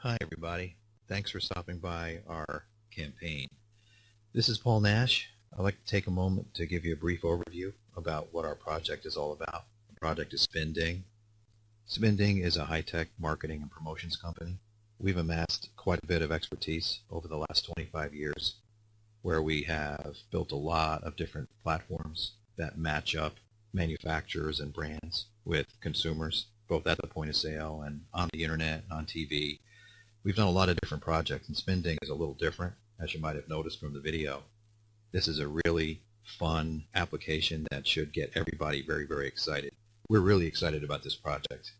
Hi everybody. Thanks for stopping by our campaign. This is Paul Nash. I'd like to take a moment to give you a brief overview about what our project is all about. The project is SpinDing. SpinDing is a high-tech marketing and promotions company. We've amassed quite a bit of expertise over the last 25 years where we have built a lot of different platforms that match up manufacturers and brands with consumers, both at the point of sale and on the internet, on TV. We've done a lot of different projects, and SpinDing is a little different, as you might have noticed from the video. This is a really fun application that should get everybody very, very excited. We're really excited about this project.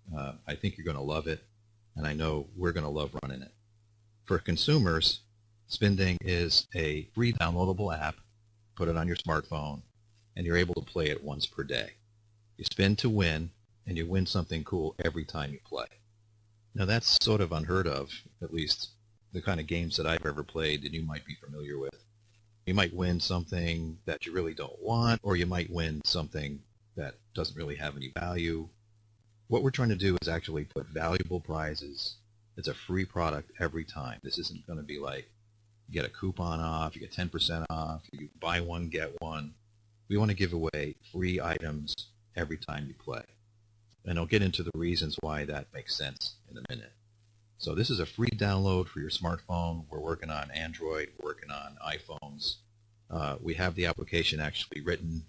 I think you're going to love it, and I know we're going to love running it. For consumers, SpinDing is a free downloadable app. Put it on your smartphone, and you're able to play it once per day. You spin to win, and you win something cool every time you play. Now that's sort of unheard of, at least the kind of games that I've ever played that you might be familiar with. You might win something that you really don't want, or you might win something that doesn't really have any value. What we're trying to do is actually put valuable prizes. It's a free product every time. This isn't going to be like you get a coupon off, you get 10% off, you buy one, get one. We want to give away free items every time you play. And I'll get into the reasons why that makes sense in a minute. So this is a free download for your smartphone. We're working on Android, we're working on iPhones. We have the application actually written,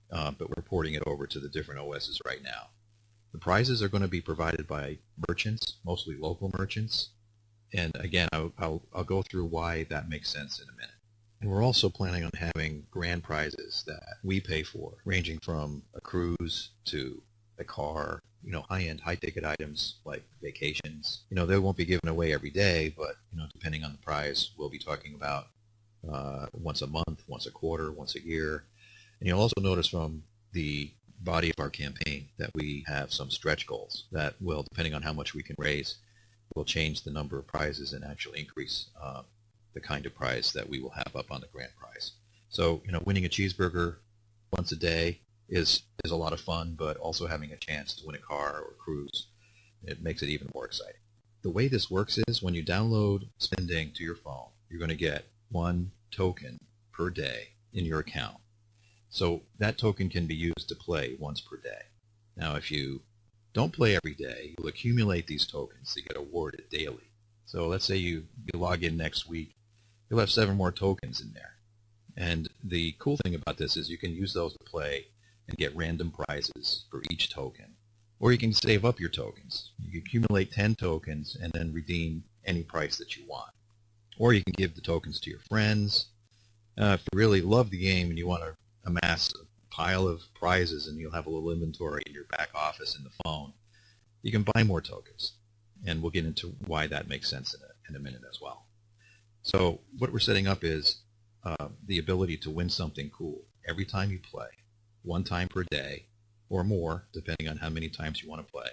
but we're porting it over to the different OSs right now. The prizes are going to be provided by merchants, mostly local merchants. And again, I'll go through why that makes sense in a minute. And we're also planning on having grand prizes that we pay for, ranging from a cruise to a car, high-end, high-ticket items like vacations. They won't be given away every day, but, depending on the prize, we'll be talking about once a month, once a quarter, once a year. And you'll also notice from the body of our campaign that we have some stretch goals that will, depending on how much we can raise, will change the number of prizes and actually increase the kind of prize that we will have up on the grand prize. So, winning a cheeseburger once a day is a lot of fun, but also having a chance to win a car or a cruise, it makes it even more exciting. The way this works is when you download SpinDing to your phone, you're going to get 1 token per day in your account. So that token can be used to play once per day. Now if you don't play every day, you'll accumulate these tokens to get awarded daily. So let's say you log in next week, you'll have 7 more tokens in there. And the cool thing about this is you can use those to play and get random prizes for each token. Or you can save up your tokens. You can accumulate 10 tokens and then redeem any price that you want. Or you can give the tokens to your friends. If you really love the game and you want to amass a pile of prizes and you'll have a little inventory in your back office in the phone, you can buy more tokens. And we'll get into why that makes sense in a minute as well. So what we're setting up is the ability to win something cool every time you play. 1 time per day or more, depending on how many times you want to play.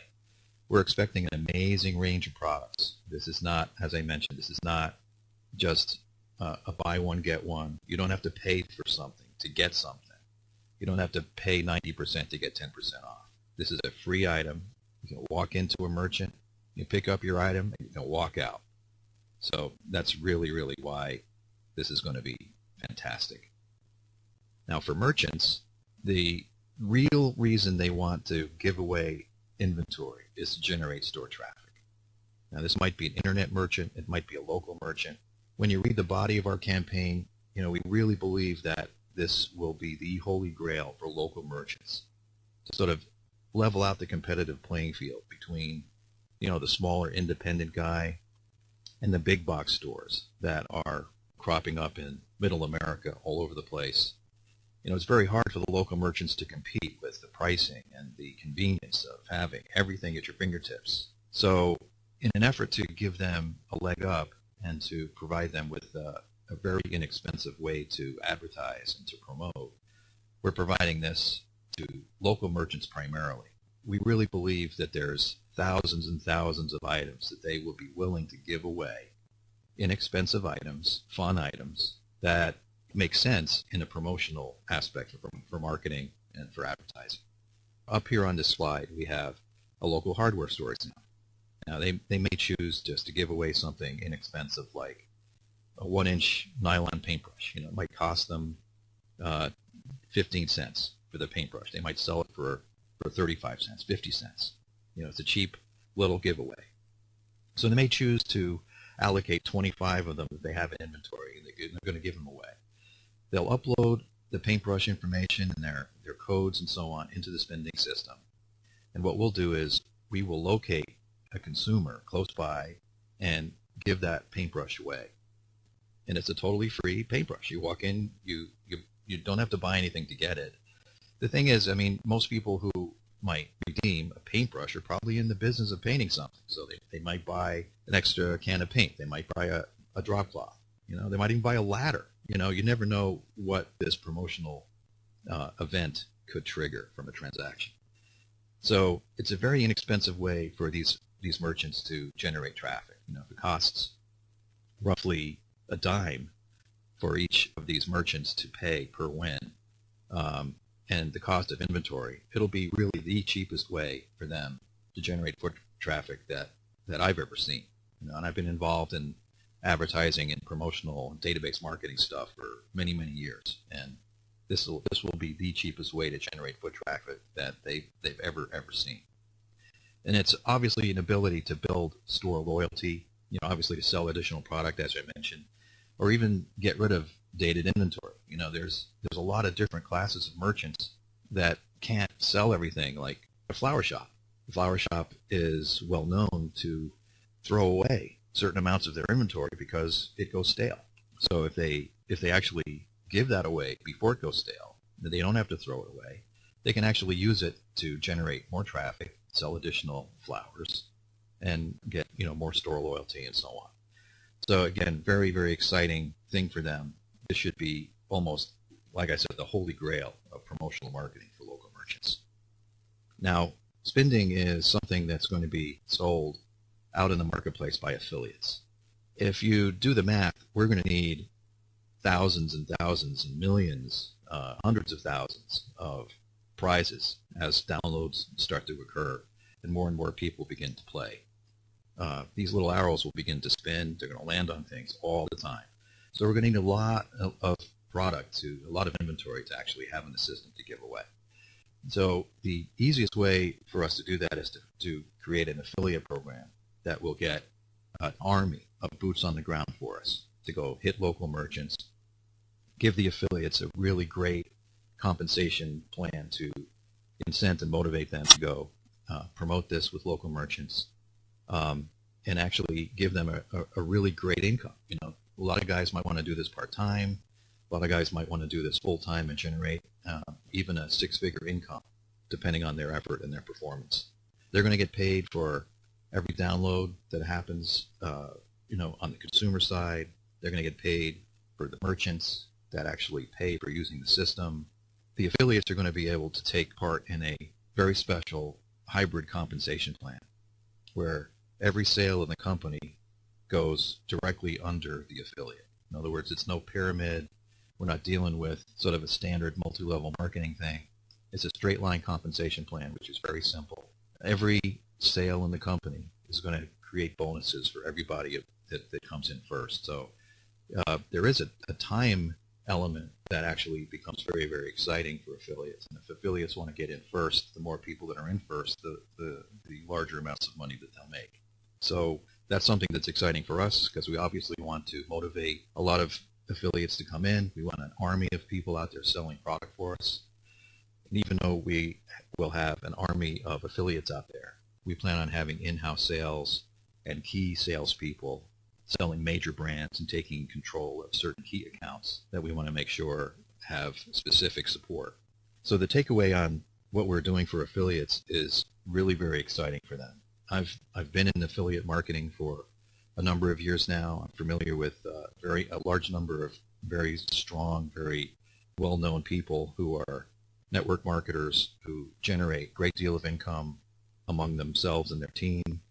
We're expecting an amazing range of products. This is not, as I mentioned, this is not just a buy one, get one. You don't have to pay for something to get something. You don't have to pay 90% to get 10% off. This is a free item. You can walk into a merchant, you pick up your item, and you can walk out. So that's really, really why this is going to be fantastic. Now for merchants, the real reason they want to give away inventory is to generate store traffic. Now this might be an internet merchant, it might be a local merchant. When you read the body of our campaign, we really believe that this will be the holy grail for local merchants to sort of level out the competitive playing field between, the smaller independent guy and the big box stores that are cropping up in middle America all over the place. It's very hard for the local merchants to compete with the pricing and the convenience of having everything at your fingertips. So in an effort to give them a leg up and to provide them with a very inexpensive way to advertise and to promote, we're providing this to local merchants primarily. We really believe that there's thousands and thousands of items that they will be willing to give away, inexpensive items, fun items, that make sense in a promotional aspect for marketing and for advertising. Up here on this slide, we have a local hardware store example. Now, they may choose just to give away something inexpensive like a 1-inch nylon paintbrush. It might cost them 15 cents for the paintbrush. They might sell it for 35 cents, 50 cents. It's a cheap little giveaway. So they may choose to allocate 25 of them if they have an inventory, and they're going to give them away. They'll upload the paintbrush information and their codes and so on into the SpinDing system. And what we'll do is we will locate a consumer close by and give that paintbrush away. And it's a totally free paintbrush. You walk in, you don't have to buy anything to get it. The thing is, most people who might redeem a paintbrush are probably in the business of painting something. So they might buy an extra can of paint. They might buy a drop cloth. They might even buy a ladder. You never know what this promotional event could trigger from a transaction. So it's a very inexpensive way for these merchants to generate traffic. If it costs roughly a dime for each of these merchants to pay per win, and the cost of inventory, it'll be really the cheapest way for them to generate foot traffic that I've ever seen. And I've been involved in advertising and promotional and database marketing stuff for many, many years, and this will be the cheapest way to generate foot traffic that they've ever seen. And it's obviously an ability to build store loyalty, obviously to sell additional product, as I mentioned, or even get rid of dated inventory. There's a lot of different classes of merchants that can't sell everything, like a flower shop. The flower shop is well known to throw away certain amounts of their inventory because it goes stale. So if they actually give that away before it goes stale, they don't have to throw it away. They can actually use it to generate more traffic, sell additional flowers, and get more store loyalty and so on. So again, very, very exciting thing for them. This should be almost, like I said, the holy grail of promotional marketing for local merchants. Now, SpinDing is something that's going to be sold out in the marketplace by affiliates. If you do the math, we're going to need thousands and thousands and millions, hundreds of thousands of prizes as downloads start to occur and more people begin to play. These little arrows will begin to spin. They're going to land on things all the time. So we're going to need a lot of product, a lot of inventory to actually have in the system to give away. So the easiest way for us to do that is to create an affiliate program that will get an army of boots on the ground for us to go hit local merchants, give the affiliates a really great compensation plan to incent and motivate them to go promote this with local merchants, and actually give them a really great income. A lot of guys might want to do this part-time. A lot of guys might want to do this full-time and generate even a 6-figure income, depending on their effort and their performance. They're going to get paid for every download that happens, on the consumer side. They're going to get paid for the merchants that actually pay for using the system. The affiliates are going to be able to take part in a very special hybrid compensation plan where every sale in the company goes directly under the affiliate. In other words, it's no pyramid. We're not dealing with sort of a standard multi-level marketing thing. It's a straight line compensation plan, which is very simple. Every sale in the company is going to create bonuses for everybody that comes in first. So there is a time element that actually becomes very, very exciting for affiliates. And if affiliates want to get in first, the more people that are in first, the larger amounts of money that they'll make. So that's something that's exciting for us because we obviously want to motivate a lot of affiliates to come in. We want an army of people out there selling product for us. And even though we will have an army of affiliates out there, we plan on having in-house sales and key salespeople selling major brands and taking control of certain key accounts that we want to make sure have specific support. So the takeaway on what we're doing for affiliates is really very exciting for them. I've been in affiliate marketing for a number of years now. I'm familiar with a large number of very strong, very well-known people who are network marketers who generate a great deal of income among themselves and their team.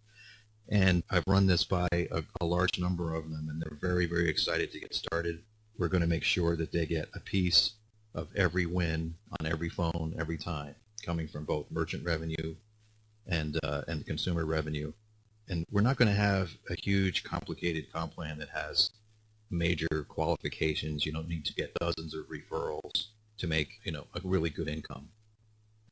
And I've run this by a large number of them, and they're very, very excited to get started. We're going to make sure that they get a piece of every win on every phone every time, coming from both merchant revenue and consumer revenue. And we're not going to have a huge, complicated comp plan that has major qualifications. You don't need to get dozens of referrals to make, a really good income.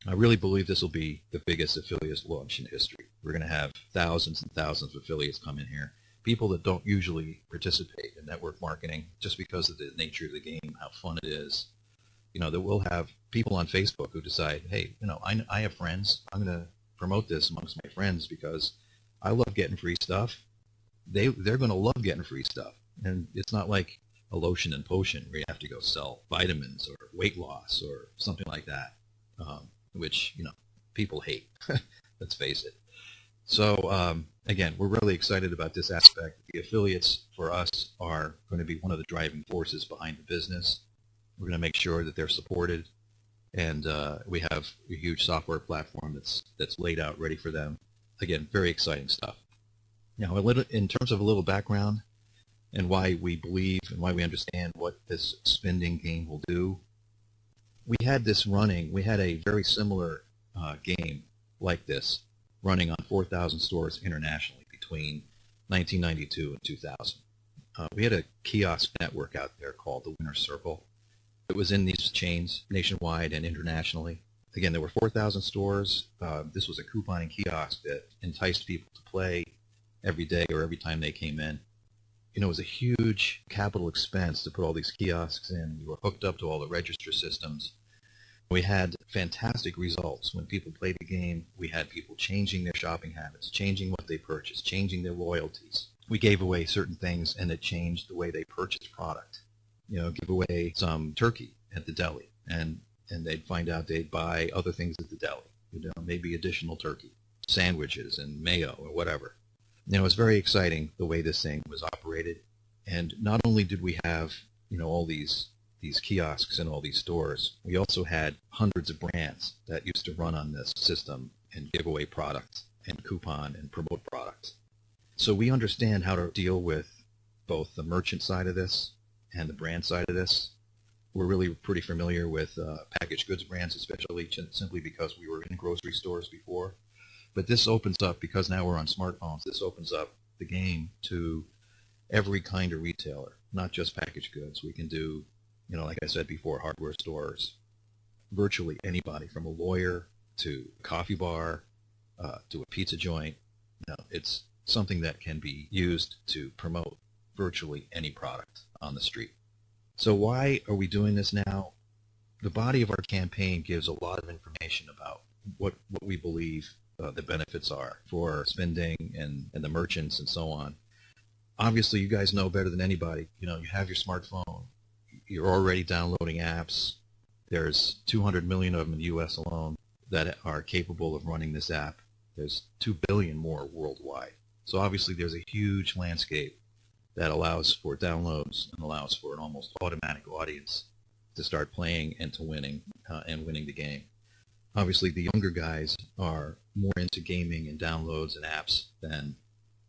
I really believe this will be the biggest affiliates launch in history. We're going to have thousands and thousands of affiliates come in here. People that don't usually participate in network marketing just because of the nature of the game, how fun it is. That we'll have people on Facebook who decide, hey, I have friends. I'm going to promote this amongst my friends because I love getting free stuff. They're going to love getting free stuff. And it's not like a lotion and potion where you have to go sell vitamins or weight loss or something like that, which, people hate. Let's face it. So, again, we're really excited about this aspect. The affiliates for us are going to be one of the driving forces behind the business. We're going to make sure that they're supported, and we have a huge software platform that's laid out ready for them. Again, very exciting stuff. Now, in terms of a little background and why we believe and why we understand what this SpinDing game will do, we had this running. We had a very similar game like this running on 4,000 stores internationally between 1992 and 2000. We had a kiosk network out there called the Winner's Circle. It was in these chains nationwide and internationally. Again, there were 4,000 stores. This was a couponing kiosk that enticed people to play every day or every time they came in. It was a huge capital expense to put all these kiosks in. We were hooked up to all the register systems. We had fantastic results. When people played the game, we had people changing their shopping habits, changing what they purchased, changing their loyalties. We gave away certain things, and it changed the way they purchased product. Give away some turkey at the deli, and they'd find out they'd buy other things at the deli, maybe additional turkey, sandwiches and mayo or whatever. It was very exciting the way this thing was operated. And not only did we have, all these kiosks in all these stores, we also had hundreds of brands that used to run on this system and give away products and coupon and promote products. So we understand how to deal with both the merchant side of this and the brand side of this. We're really pretty familiar with packaged goods brands, especially simply because we were in grocery stores before. But this opens up, because now we're on smartphones, this opens up the game to every kind of retailer, not just packaged goods. We can do, like I said before, hardware stores, virtually anybody, from a lawyer to a coffee bar to a pizza joint. It's something that can be used to promote virtually any product on the street. So why are we doing this now? The body of our campaign gives a lot of information about what we believe the benefits are for SpinDing and the merchants and so on. Obviously, you guys know better than anybody. You have your smartphone. You're already downloading apps. There's 200 million of them in the U.S. alone that are capable of running this app. There's 2 billion more worldwide. So obviously, there's a huge landscape that allows for downloads and allows for an almost automatic audience to start playing and to winning the game. Obviously, the younger guys are more into gaming and downloads and apps than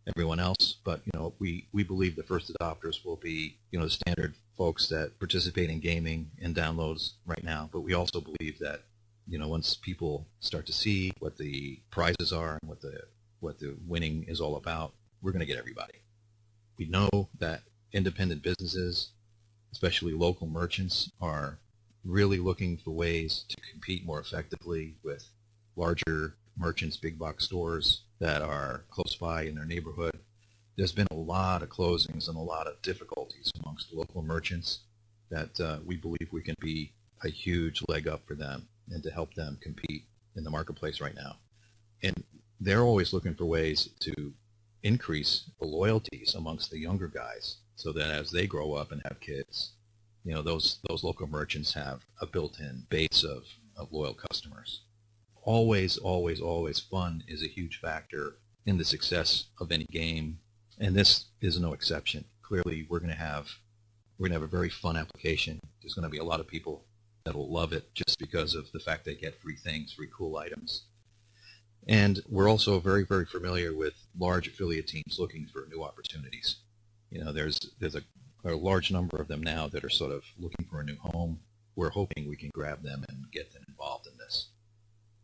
everyone else, but we believe the first adopters will be the standard folks that participate in gaming and downloads right now. But we also believe that once people start to see what the prizes are and what the winning is all about, we're going to get everybody. We know that independent businesses, especially local merchants, are really looking for ways to compete more effectively with larger merchants, big box stores that are close by in their neighborhood. There's been a lot of closings and a lot of difficulties amongst local merchants that we believe we can be a huge leg up for them and to help them compete in the marketplace right now. And they're always looking for ways to increase the loyalties amongst the younger guys so that as they grow up and have kids, those local merchants have a built-in base of loyal customers. Always, always, always fun is a huge factor in the success of any game, and this is no exception. Clearly, we're going to have a very fun application. There's going to be a lot of people that will love it just because of the fact they get free things, free cool items. And we're also very, very familiar with large affiliate teams looking for new opportunities. There's a large number of them now that are sort of looking for a new home. We're hoping we can grab them and get them involved in this.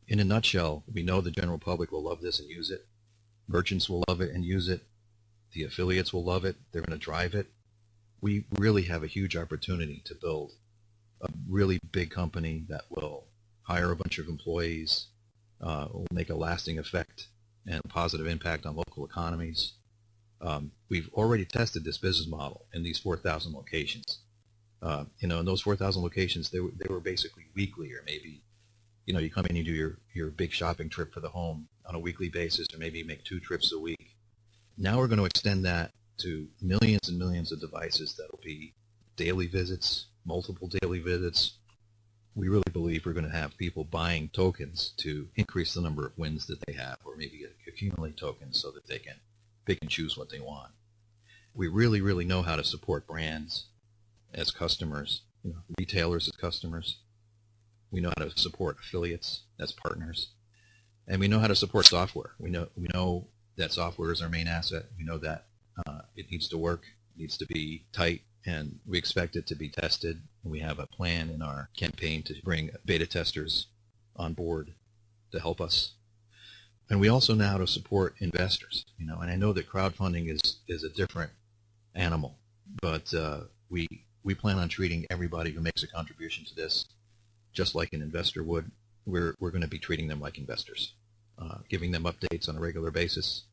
In a nutshell, we know the general public will love this and use it. Merchants will love it and use it. The affiliates will love it. They're going to drive it. We really have a huge opportunity to build a really big company that will hire a bunch of employees, will make a lasting effect and a positive impact on local economies. We've already tested this business model in these 4,000 locations. In those 4,000 locations, they were basically weekly, or maybe, you come in and do your big shopping trip for the home on a weekly basis, or maybe make 2 trips a week. Now we're going to extend that to millions and millions of devices that will be daily visits, multiple daily visits. We really believe we're going to have people buying tokens to increase the number of wins that they have, or maybe accumulate tokens so that they can pick and choose what they want. We really know how to support brands as customers, retailers as customers. We know how to support affiliates as partners, and we know how to support software. We know that software is our main asset. We know that it needs to work, it needs to be tight, and we expect it to be tested. We have a plan in our campaign to bring beta testers on board to help us. And we also know how to support investors, and I know that crowdfunding is a different animal, but we plan on treating everybody who makes a contribution to this just like an investor would. We're going to be treating them like investors, giving them updates on a regular basis,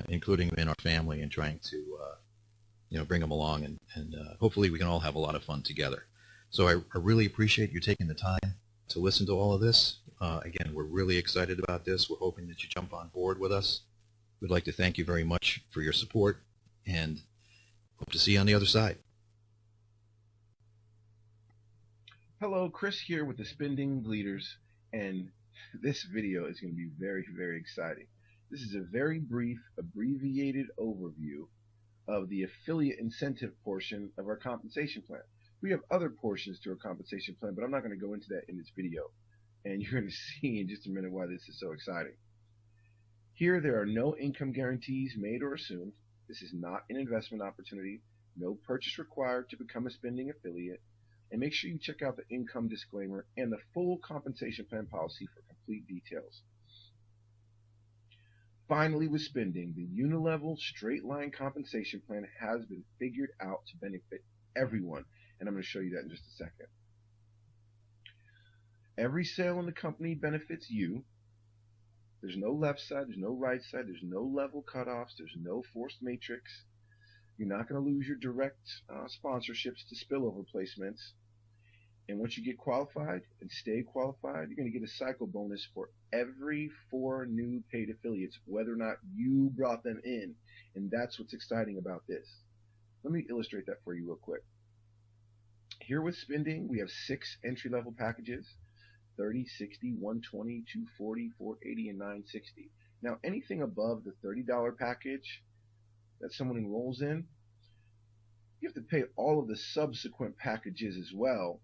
including in our family, and trying to bring them along, and hopefully we can all have a lot of fun together. So I really appreciate you taking the time to listen to all of this. Again, we're really excited about this. We're hoping that you jump on board with us. We'd like to thank you very much for your support, and hope to see you on the other side. Hello, Chris here with the SpinDing Leaders, and this video is going to be very, very exciting. This is a very brief, abbreviated overview of the affiliate incentive portion of our compensation plan. We have other portions to our compensation plan, but I'm not going to go into that in this video, and you're going to see in just a minute why this is so exciting. Here, there are no income guarantees made or assumed. This is not an investment opportunity. No purchase required to become a SpinDing affiliate. And make sure you check out the income disclaimer and the full compensation plan policy for complete details. Finally, with SpinDing, the unilevel straight line compensation plan has been figured out to benefit everyone, and I'm going to show you that in just a second. Every sale in the company benefits you. There's no left side, there's no right side, there's no level cutoffs, there's no forced matrix. You're not going to lose your direct sponsorships to spillover placements. And once you get qualified and stay qualified, you're going to get a cycle bonus for every 4 new paid affiliates, whether or not you brought them in. And that's what's exciting about this. Let me illustrate that for you real quick. Here with SpinDing, we have 6 entry-level packages: 30, 60, 120, 240, 480, and 960. Now, anything above the $30 package that someone enrolls in, you have to pay all of the subsequent packages as well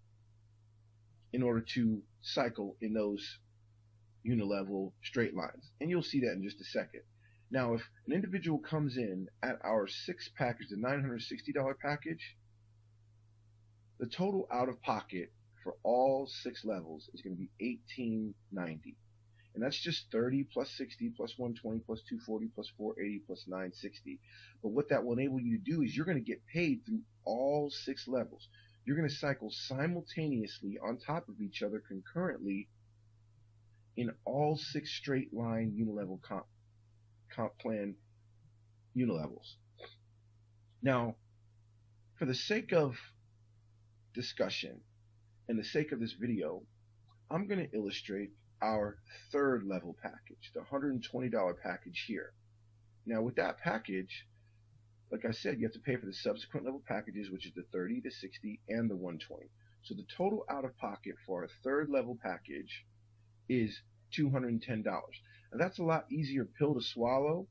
in order to cycle in those unilevel straight lines. And you'll see that in just a second. Now, if an individual comes in at our 6th package, the $960 package, the total out of pocket for all 6 levels is going to be $1,890. And that's just 30 plus 60 plus 120 plus 240 plus 480 plus 960. But what that will enable you to do is you're going to get paid through all 6 levels. You're going to cycle simultaneously on top of each other concurrently in all 6 straight line unilevel comp plan unilevels. Now, for the sake of discussion and the sake of this video, I'm going to illustrate our 3rd level package, the $120 package here. Now, with that package, like I said, you have to pay for the subsequent level packages, which is the 30, the 60, and the 120. So the total out of pocket for our 3rd level package is $210. Now, that's a lot easier pill to swallow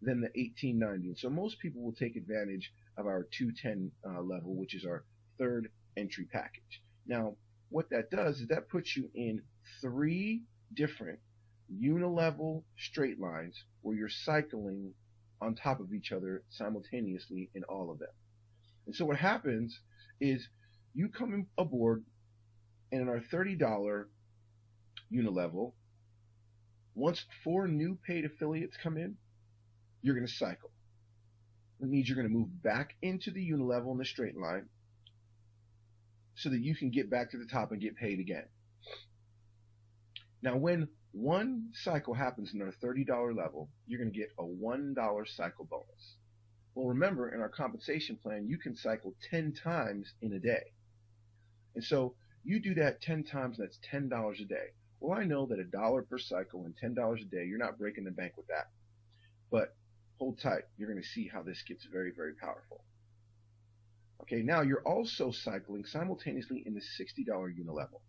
than the $1,890. And so most people will take advantage of our 210 level, which is our 3rd entry package. Now, what that does is that puts you in 3 different unilevel straight lines where you're cycling on top of each other simultaneously in all of them. And so what happens is you come aboard, and in our $30 unilevel, once 4 new paid affiliates come in, you're going to cycle. That means you're going to move back into the unilevel in the straight line so that you can get back to the top and get paid again. Now, when one cycle happens in our $30 level, you're going to get a $1 cycle bonus. Well, remember, in our compensation plan, you can cycle 10 times in a day. And so you do that 10 times, and that's $10 a day. Well, I know that $1 per cycle and $10 a day, you're not breaking the bank with that. But hold tight. You're going to see how this gets very, very powerful. Okay, now you're also cycling simultaneously in the $60 unilevel.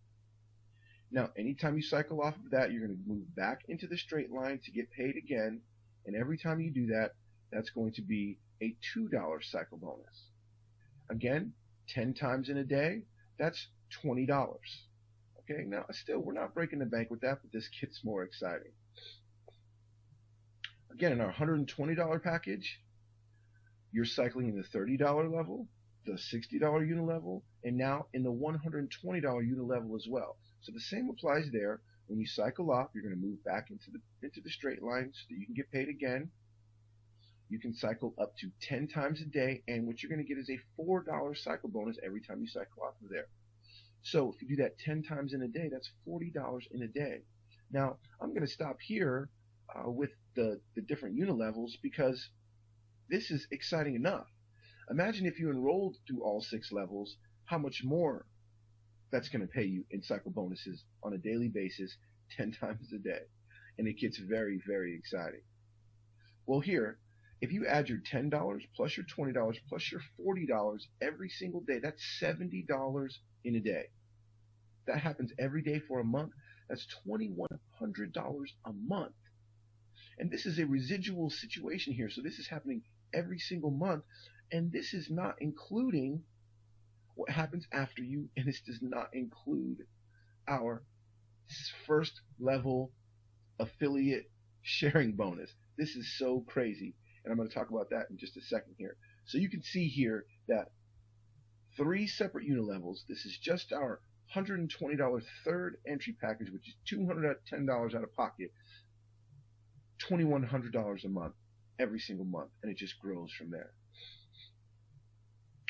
Now, anytime you cycle off of that, you're going to move back into the straight line to get paid again. And every time you do that, that's going to be a $2 cycle bonus. Again, 10 times in a day, that's $20. Okay, now still, we're not breaking the bank with that, but this gets more exciting. Again, in our $120 package, you're cycling in the $30 level, the $60 unilevel, and now in the $120 unilevel as well. So the same applies there. When you cycle off, you're going to move back into the straight line so that you can get paid again. You can cycle up to 10 times a day, and what you're going to get is a $4 cycle bonus every time you cycle off of there. So if you do that 10 times in a day, that's $40 in a day. Now, I'm going to stop here with the different unilevels because this is exciting enough. Imagine if you enrolled through all 6 levels, how much more that's going to pay you in cycle bonuses on a daily basis 10 times a day. And it gets very, very exciting. Well, here, if you add your $10 plus your $20 plus your $40 every single day, that's $70 in a day. That happens every day for a month. That's $2,100 a month. And this is a residual situation here. So this is happening every single month. And this is not including what happens after you. And this does not include our first level affiliate sharing bonus. This is so crazy. And I'm going to talk about that in just a second here. So you can see here that 3 separate unilevels. This is just our $120 third entry package, which is $210 out of pocket, $2,100 a month, every single month, and it just grows from there.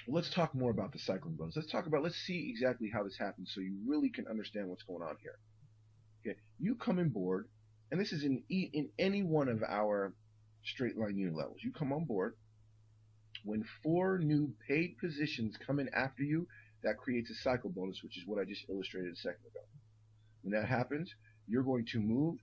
Well, let's talk more about the cycling bonus. Let's see exactly how this happens so you really can understand what's going on here. Okay, you come on board, and this is in any one of our straight line unilevels. You come on board. When 4 new paid positions come in after you, that creates a cycle bonus, which is what I just illustrated a second ago. When that happens, you're going to move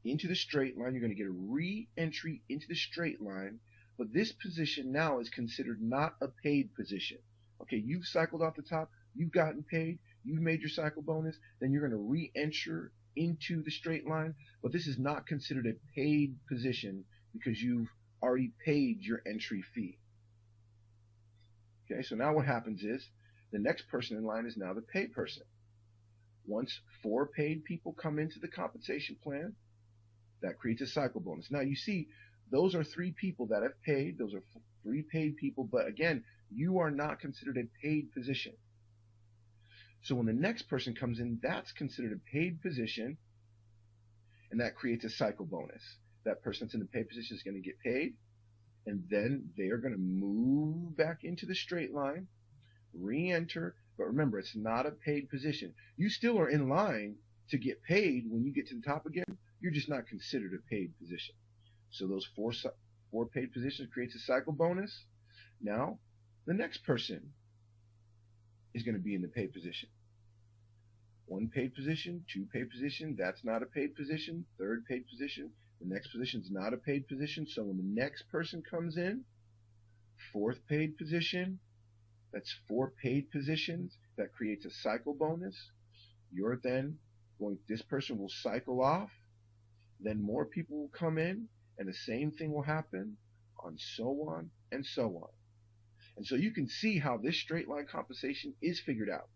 into the straight line. You're going to get a re-entry into the straight line, but this position now is considered not a paid position. Okay, you've cycled off the top, you've gotten paid, you've made your cycle bonus, then you're going to re-enter into the straight line, but this is not considered a paid position because you've already paid your entry fee. Okay, so now what happens is the next person in line is now the paid person. Once 4 paid people come into the compensation plan, that creates a cycle bonus. Now you see, those are 3 people that have paid. Those are 3 paid people, but again, you are not considered a paid position. So when the next person comes in, that's considered a paid position, and that creates a cycle bonus. That person that's in the paid position is going to get paid, and then they are going to move back into the straight line, re-enter, but remember, it's not a paid position. You still are in line to get paid when you get to the top again. You're just not considered a paid position. So those 4 paid positions creates a cycle bonus. Now, the next person is going to be in the paid position. 1 paid position, 2 paid position, that's not a paid position, 3rd paid position, the next position is not a paid position, so when the next person comes in, 4th paid position, that's 4 paid positions, that creates a cycle bonus. You're then going, this person will cycle off, then more people will come in, and the same thing will happen, on so on and so on. And so you can see how this straight line compensation is figured out.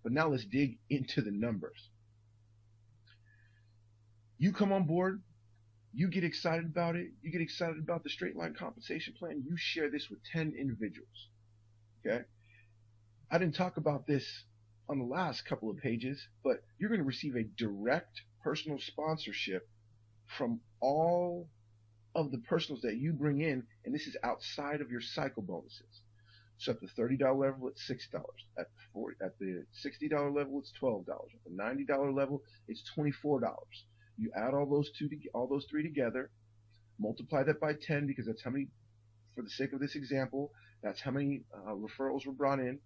But now let's dig into the numbers. You come on board, you get excited about it, you get excited about the straight line compensation plan, you share this with 10 individuals. Okay? I didn't talk about this on the last couple of pages, but you're going to receive a direct personal sponsorship from all of the personals that you bring in, and this is outside of your cycle bonuses. So at the $30 level, it's $6. At the $60 level, it's $12. At the $90 level, it's $24. You add all those three together, multiply that by 10 because that's how many, for the sake of this example, that's how many referrals were brought in.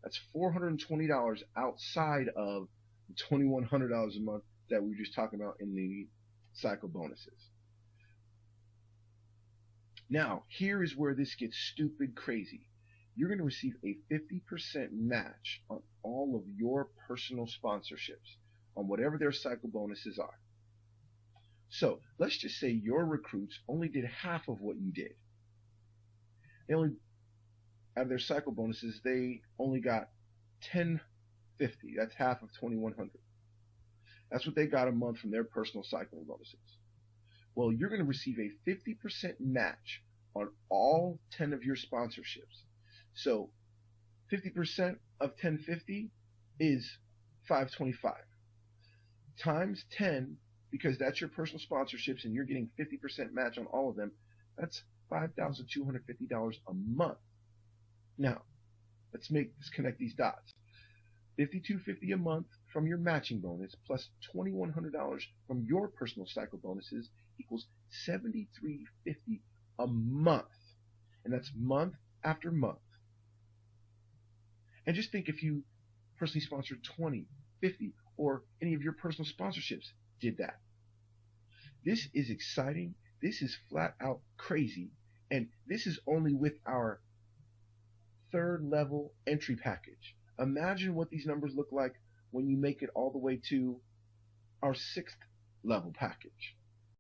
That's $420 outside of the $2,100 a month that we were just talking about in the cycle bonuses. Now, here is where this gets stupid crazy. You're going to receive a 50% match on all of your personal sponsorships, on whatever their cycle bonuses are. So let's just say your recruits only did half of what you did. They only, out of their cycle bonuses, they only got $1,050. That's half of $2,100. That's what they got a month from their personal cycling bonuses. Well, you're going to receive a 50% match on all 10 of your sponsorships. So 50% of 1,050 is $525 times 10, because that's your personal sponsorships and you're getting 50% match on all of them. That's $5,250 a month. Now, let's connect these dots. $5,250 a month from your matching bonus plus $2,100 from your personal cycle bonuses equals $7,350 a month. And that's month after month. And just think if you personally sponsored 20, 50, or any of your personal sponsorships did that. This is exciting. This is flat out crazy. And this is only with our third level entry package. Imagine what these numbers look like when you make it all the way to our 6th level package.